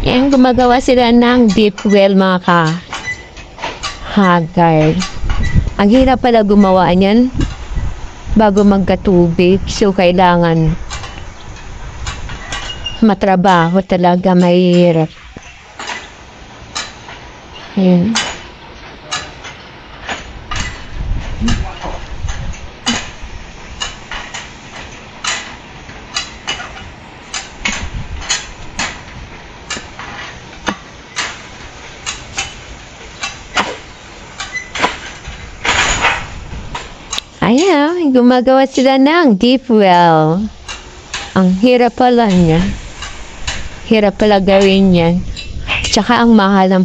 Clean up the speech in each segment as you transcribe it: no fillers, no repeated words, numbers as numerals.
Yan, gumagawa sila ng deep well, mga ka-haggard. Ang hirap pala gumawa niyan bago magkatubig. So, kailangan matrabaho talaga, mahirap. Ayan. Ayan, gumagawa sila ng deep well. Ang hirap pala niya. Hirap pala gawin yan. Tsaka ang mahal ng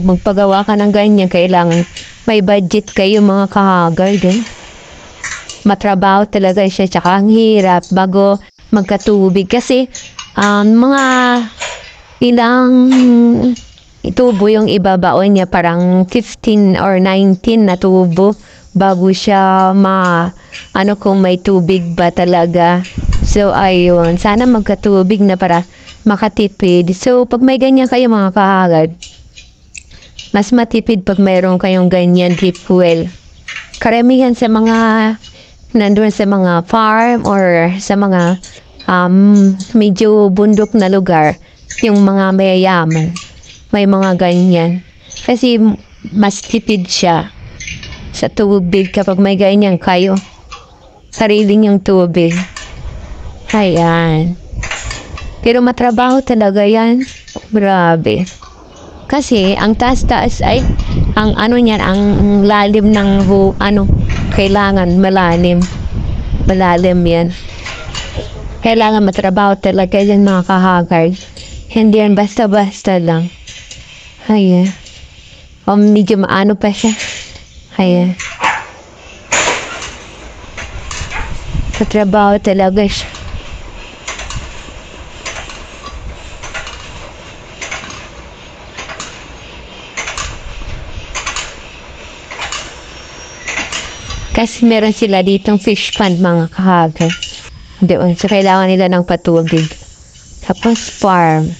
magpagawa ka ng ganyan, kailangan may budget kayo, mga ka-haggard. Matrabaho talaga siya, tsaka ang hirap bago magkatubig. Kasi mga ilang tubo yung ibabaon niya, parang 15 or 19 na tubo bago siya kung may tubig ba talaga. So, ayun. Sana magkatubig na para makatipid. So, pag may ganyan kayo, mga ka-haggard, mas matipid pag mayroon kayong ganyan deep well. Karamihan sa mga nandun sa mga farm or sa mga medyo bundok na lugar, yung mga mayayaman, may mga ganyan. Kasi mas tipid siya sa tubig kapag may ganyan kayo. Sariling yung tubig. Ayan. Pero matrabaho talaga yan. Grabe. Kasi ang taas-taas ay ang ang lalim ng kailangan malalim. Malalim yan. Kailangan matrabaho talaga yan, mga ka-haggard. Hindi yan basta-basta lang. Ayan. Medyo maano pa siya. Ayan. Matrabaho talaga siya. Kasi meron sila ditong fish pond, mga ka-haggard. Doon. So, kailangan nila ng patubig. Tapos, farm.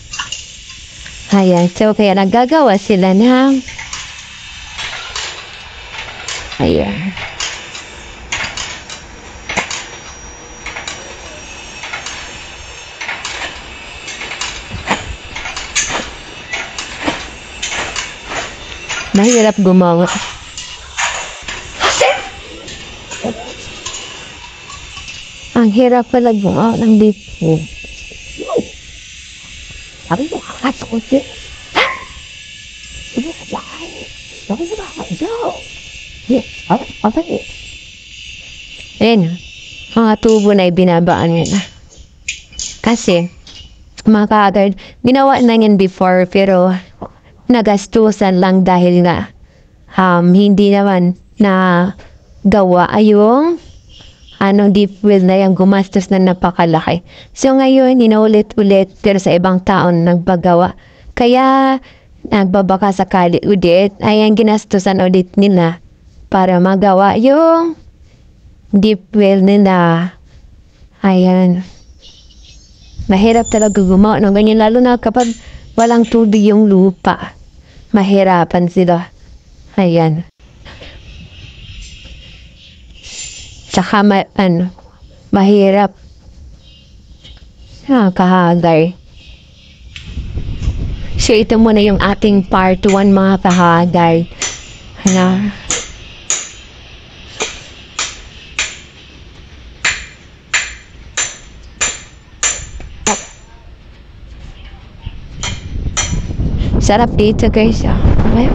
Ayan. So, kaya nagagawa sila ng ayan. Mahirap gumawa. Ang hirap pala gumawa ng lipo. Sabi mo, kakasakot yun. Sabi mo, kakasakot. Sabi mo, kakasakot. Yes, okay. Ayan, mga tubo na ibinabaan nyo na. Kasi, mga ka-haggard, ginawa na yan before, pero nagastusan lang dahil nga hindi naman na gawa yung deep well na yung gumastos na napakalaki. So ngayon, inaulit-ulit pero sa ibang taon nagbagawa. Kaya nagbabaka sakali ulit, ayan ginastusan ulit nila para magawa yung deep well nila. Ayan. Mahirap talaga gumawa ng ganyan, lalo na kapag walang tubig yung lupa. Mahirapan sila. Ayan. Tsaka mahirap. Ka-haggard. So, ito muna yung ating part 1, mga ka-haggard. Ano? Sarap dito, guys. Okay?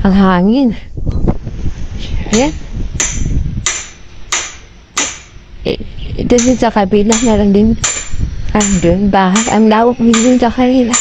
Ang hangin. Ayan. Ito din sa kabila, meron din doon, bahay. Ang lawak din sa kanila.